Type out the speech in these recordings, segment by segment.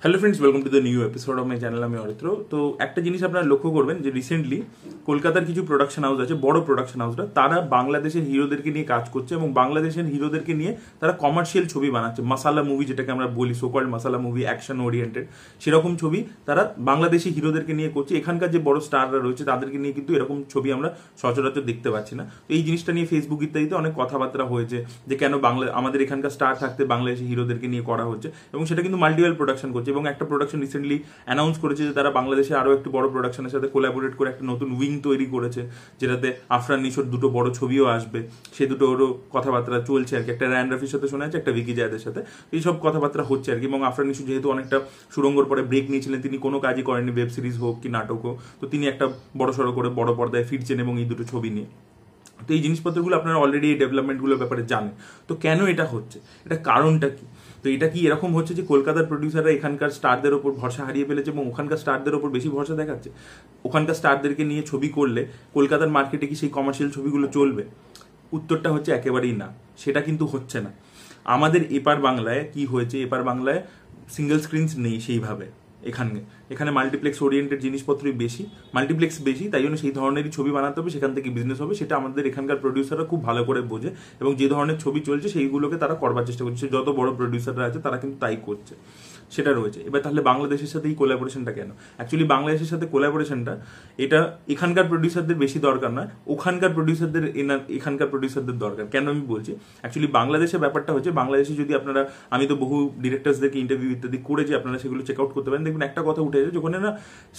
Hello friends, welcome to the new episode of my channel. আমি অরিত্র। তো একটা জিনিস আপনারা লক্ষ্য করবেন যে রিসেন্টলি কলকাতার কিছু প্রোডাকশন হাউস আছে, বড় প্রোডাকশন হাউসরা, তারা বাংলাদেশের হিরোদেরকে নিয়ে কাজ করছে এবং বাংলাদেশের হিরোদেরকে নিয়ে তারা কমার্শিয়াল ছবি বানাচ্ছে। মাসালা মুভি, যেটাকে আমরা বলি সোকল্ড মাসালা মুভি, অ্যাকশন ওরিয়েন্টেড, সেরকম ছবি তারা বাংলাদেশি হিরোদেরকে নিয়ে করছে। এখানকার যে বড় স্টাররা রয়েছে তাদেরকে নিয়ে কিন্তু এরকম ছবি আমরা সচরাচর দেখতে পাচ্ছি না। তো এই জিনিসটা নিয়ে ফেসবুক ইত্যাদিতে অনেক কথাবার্তা হয়েছে যে কেন আমাদের এখানকার স্টার থাকতে বাংলাদেশি হিরোদেরকে নিয়ে করা হচ্ছে, এবং সেটা কিন্তু মাল্টিপল প্রোডাকশন করছে। এবং একটা প্রোডাকশন রিসেন্টলি অ্যানাউন্স করেছে যে তারা বাংলাদেশে আরো একটু বড় প্রোডাকশনের সাথে কোলাবোরেট করে একটা নতুন উইং তৈরি করেছে, যেটাতে আফরান নিশোর দুটো বড় ছবিও আসবে। সে দুটোরও কথাবার্তা চলছে আর কি। একটা রায়ান রাফির সাথে শোনা যাচ্ছে, একটা ভিকি জায়েদের সাথে। এইসব কথাবার্তা হচ্ছে আর কি। এবং আফরান নিশো যেহেতু অনেকটা সুড়ঙ্গর পরে ব্রেক নিয়েছিলেন, তিনি কোনো কাজই করেননি, ওয়েব সিরিজ হোক কি নাটক হোক, তো তিনি একটা বড় সড়ো করে বড় পর্দায় ফিরছেন এবং এই দুটো ছবি নিয়ে। তো এই জিনিসপত্রগুলো আপনারা অলরেডি এই ডেভেলপমেন্টগুলোর ব্যাপারে জানেন। তো কেন এটা হচ্ছে, এটা কারণটা কি? তো এটা কি এরকম হচ্ছে যে কলকাতার প্রডিউসাররা এখানকার স্টারদের ওপর ভরসা হারিয়ে ফেলেছে এবং ওখানকার স্টারদের ওপর বেশি ভরসা দেখাচ্ছে? ওখানকার স্টারদেরকে নিয়ে ছবি করলে কলকাতার মার্কেটে কি সেই কমার্শিয়াল ছবিগুলো চলবে? উত্তরটা হচ্ছে একেবারেই না। সেটা কিন্তু হচ্ছে না। আমাদের এপার বাংলায় কি হয়েছে, এপার বাংলায় সিঙ্গেল স্ক্রিনস নেই সেইভাবে। এখানে মাল্টিপ্লেক্স ওরিয়েন্টেড জিনিসপত্রই বেশি, মাল্টিপ্লেক্স বেশি, তাই জন্য সেই ধরনেরই ছবি বানাতে হবে, সেখান থেকে বিজনেস হবে। সেটা আমাদের এখানকার প্রডিউসাররা খুব ভালো করে বোঝে এবং যে ধরনের ছবি চলছে সেইগুলোকে তারা করবার চেষ্টা করছে। যত বড় প্রডিউসাররা আছে তারা কিন্তু তাই করছে, সেটা রয়েছে। এবার তাহলে বাংলাদেশের সাথে এই কোলাবোরেশনটা কেন? অ্যাকচুয়ালি বাংলাদেশের সাথে কোলাবোরেশনটা এটা এখানকার প্রডিউসারদের বেশি দরকার নয়, ওখানকার প্রডিউসারদের এখানকার প্রডিউসারদের দরকার। কেন আমি বলছি? অ্যাকচুয়ালি বাংলাদেশের ব্যাপারটা হচ্ছে, বাংলাদেশে যদি আপনারা, আমি তো বহু ডিরেক্টরসদেরকে ইন্টারভিউ ইত্যাদি করেছি, আপনারা সেগুলো চেক আউট করতে পারেন, দেখবেন একটা কথা উঠে যায়, যখন না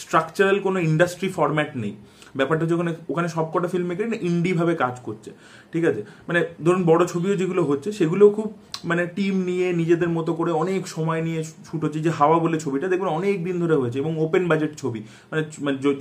স্ট্রাকচারাল কোনো ইন্ডাস্ট্রি ফরম্যাট নেই। ব্যাপারটা যখন ওখানে সবকটা ফিল্ম মেকার না ইন্ডি ভাবে কাজ করছে, ঠিক আছে? মানে ধরুন বড় ছবিও যেগুলো হচ্ছে সেগুলো খুব মানে টিম নিয়ে নিজেদের মতো করে অনেক সময় নিয়ে শুট হচ্ছে। যে হাওয়া বলে ছবিটা দেখবেন অনেক দিন ধরে হয়েছে এবং ওপেন বাজেট ছবি, মানে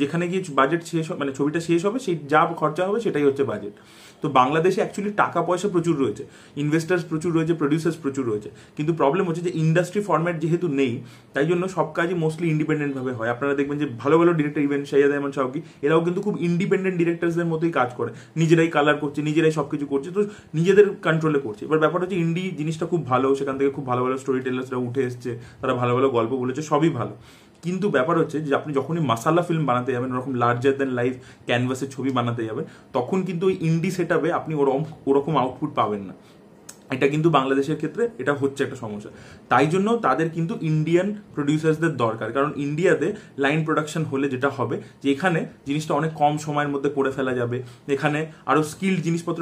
যেখানে গিয়ে বাজেট শেষ, মানে ছবিটা শেষ হবে, সেই যা খরচা হবে সেটাই হচ্ছে বাজেট। তো বাংলাদেশে অ্যাকচুয়ালি টাকা পয়সা প্রচুর রয়েছে, ইনভেস্টার্স প্রচুর রয়েছে, প্রডিউসার্স প্রচুর রয়েছে, কিন্তু প্রবলেম হচ্ছে যে ইন্ডাস্ট্রি ফরম্যাট যেহেতু নেই, তাই জন্য সব কাজই মোস্টলি ইন্ডিপেন্ডেন্ট ভাবে হয়। আপনারা দেখবেন যে ভালো ভালো ডিরেক্টর, ইভেন শাহিদ আহমেদ শাওকি, এরাও কিন্তু খুব ইন্ডিপেন্ডেন্ট ডিরেক্টরসদের মতোই কাজ করে, নিজেরাই কালার করছে, নিজেরাই সবকিছু করছে, তো নিজেদের কন্ট্রোলে করছে। এবার ব্যাপার হচ্ছে ইন্ডি জিনিসটা খুব ভালো, সেখান থেকে খুব ভালো ভালো স্টোরি টেলার্সরা উঠে এসছে, তারা ভালো ভালো গল্প বলেছে, সবই ভালো। কিন্তু ব্যাপার হচ্ছে যে আপনি যখনই মাসালা ফিল্ম বানাতে যাবেন, ওরকম লার্জার দ্যান লাইফ ক্যানভাসের ছবি বানাতে যাবেন, তখন কিন্তু ওই ইন্ডি সেট আপে আপনি ওরকম আউটপুট পাবেন না। এটা কিন্তু বাংলাদেশের ক্ষেত্রে এটা হচ্ছে একটা সমস্যা। তাই জন্য তাদের কিন্তু ইন্ডিয়ান প্রডিউসার্সদের দরকার, কারণ ইন্ডিয়াতে লাইন প্রোডাকশন হলে যেটা হবে যে এখানে জিনিসটা অনেক কম সময়ের মধ্যে করে ফেলা যাবে। এখানে আরো স্কিল্ড জিনিসপত্র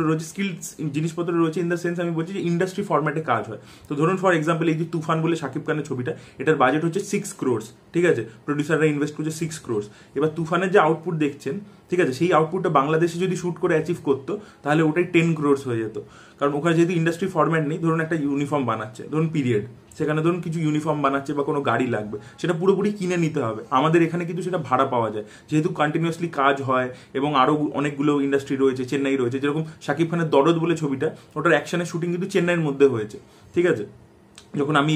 রয়েছে, ইন দ্য সেন্স আমি বলছি যে ইন্ডাস্ট্রি ফরম্যাটে কাজ হয়। তো ধরুন ফর এক্সাম্পল এই যে তুফান বলে শাকিব খানের ছবিটা, এটার বাজেট হচ্ছে 6 crores, ঠিক আছে? প্রডিউসাররা ইনভেস্ট করছে 6 crores। এবার তুফানের যে আউটপুট দেখছেন, ঠিক আছে, সেই আউটপুটটা বাংলাদেশে যদি শুট করে অ্যাচিভ করতো তাহলে ওটাই 10 crores হয়ে যেত। কারণ ওখানে যেহেতু ইন্ডাস্ট্রি ফরম্যাট নেই, ধরুন একটা ইউনিফর্ম বানাচ্ছে, ধরুন পিরিয়ড, সেখানে ধরুন কিছু ইউনিফর্ম বানাচ্ছে বা কোনো গাড়ি লাগবে, সেটা পুরোপুরি কিনে নিতে হবে। আমাদের এখানে কিন্তু সেটা ভাড়া পাওয়া যায়, যেহেতু কন্টিনিউয়াসলি কাজ হয় এবং আরও অনেকগুলো ইন্ডাস্ট্রি রয়েছে, চেন্নাই রয়েছে। যেরকম শাকিব খানের দরদ বলে ছবিটা, ওটার অ্যাকশনের শুটিং কিন্তু চেন্নাইয়ের মধ্যে হয়েছে, ঠিক আছে? যখন আমি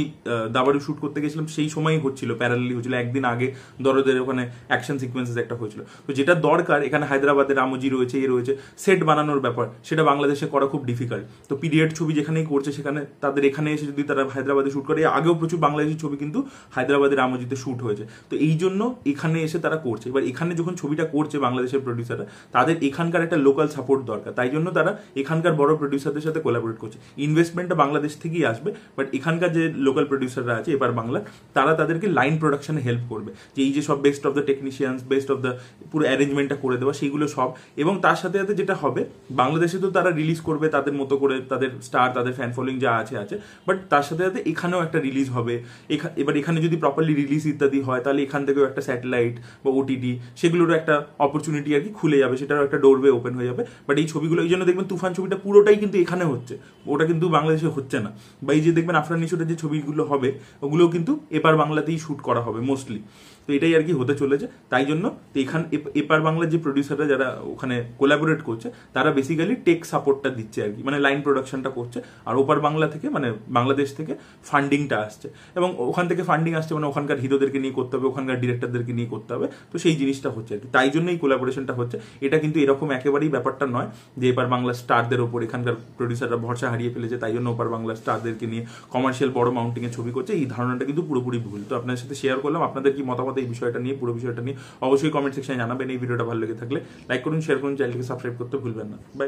দাবারু শুট করতে গেছিলাম সেই সময়ই হচ্ছিল, প্যারালালি হচ্ছিল, একদিন আগে দরদের ওখানে অ্যাকশন সিকোয়েন্সেস একটা হয়েছিল। তো যেটা দরকার এখানে হায়দ্রাবাদের রামোজি রয়েছে, রয়েছে সেট বানানোর ব্যাপার, সেটা বাংলাদেশে করা খুব ডিফিকাল্ট। তো পিরিয়ড ছবি যেখানেই করছে সেখানে তাদের এখানে এসে যদি তারা হায়দ্রাবাদে শুট করে, আগেও প্রচুর বাংলাদেশি ছবি কিন্তু হায়দ্রাবাদের রামোজিতে শুট হয়েছে, তো এই জন্য এখানে এসে তারা করছে। এবার এখানে যখন ছবিটা করছে বাংলাদেশের প্রডিউসাররা, তাদের এখানকার একটা লোকাল সাপোর্ট দরকার, তাই জন্য তারা এখানকার বড় প্রডিউসারদের সাথে কোলাবোরেট করছে। ইনভেস্টমেন্টটা বাংলাদেশ থেকেই আসবে, বাট এখানকার যে লোকাল প্রডিউসাররা আছে এবার বাংলা, তারা তাদেরকে লাইন প্রোডাকশনে হেল্প করবে, যে এই যে সব best of the technicians, best of the পুরো অ্যারেঞ্জমেন্টটা করে দেওয়া, সেইগুলো সব। এবং তার সাথে সাথে যেটা হবে, বাংলাদেশে তো তারা রিলিজ করবে তাদের মতো করে, তাদের স্টার, তাদের ফ্যান ফলোইং যা আছে, বাট তার সাথে সাথে এখানেও একটা রিলিজ হবে। এবার এখানে যদি প্রপারলি রিলিজ ইত্যাদি হয়, তাহলে এখান থেকেও একটা স্যাটেলাইট বা ওটিটি, সেগুলোরও একটা অপরচুনিটি আর কি খুলে যাবে, সেটারও একটা ডোরওয়ে ওপেন হয়ে যাবে। বাট এই ছবিগুলো, এই জন্য দেখবেন তুফান ছবিটা পুরোটাই কিন্তু এখানে হচ্ছে, ওটা কিন্তু বাংলাদেশে হচ্ছে না। বা এই যে দেখবেন আফরান নিশোরের যে ছবিগুলো হবে, ওগুলোও কিন্তু এপার বাংলাতেই শুট করা হবে মোস্টলি। তো এটাই আর কি হতে চলেছে। তাই জন্য এপার বাংলার যে প্রডিউসাররা যারা ওখানে কোলাবোরেট করছে, তারা বেসিক্যালি টেক সাপোর্টটা দিচ্ছে আর কি, মানে লাইন প্রোডাকশনটা করছে। আর ওপার বাংলা থেকে, মানে বাংলাদেশ থেকে ফান্ডিংটা আসছে, এবং ওখান থেকে ফান্ডিং আসছে মানে ওখানকার হিরোদেরকে নিয়ে করতে হবে, ওখানকার ডিরেক্টরদেরকে নিয়ে করতে হবে। তো সেই জিনিসটা হচ্ছে আর কি, তাই জন্য এই কোলাবোরেশনটা হচ্ছে। এটা কিন্তু এরকম একেবারেই ব্যাপারটা নয় যে এপার বাংলা স্টারদের ওপর এখানকার প্রডিউসাররা ভরসা হারিয়ে ফেলেছে, তাই জন্য ওপার বাংলা স্টারদেরকে নিয়ে কমার্শিয়াল কমার্শিয়াল বড় মাউন্টিং এর ছবি করছে, এই ধারণাটা কিন্তু পুরোপুরি ভুল। তো আপনাদের সাথে শেয়ার করলাম। আপনাদের কি মতামত এই বিষয়টা নিয়ে, পুরো বিষয়টা নিয়ে অবশ্যই কমেন্ট সেকশনে জানাবেন। এই ভিডিওটা ভালো লেগে থাকলে লাইক করুন, শেয়ার করুন, চ্যানেলকে সাবস্ক্রাইব করতে ভুলবেন না। বাই।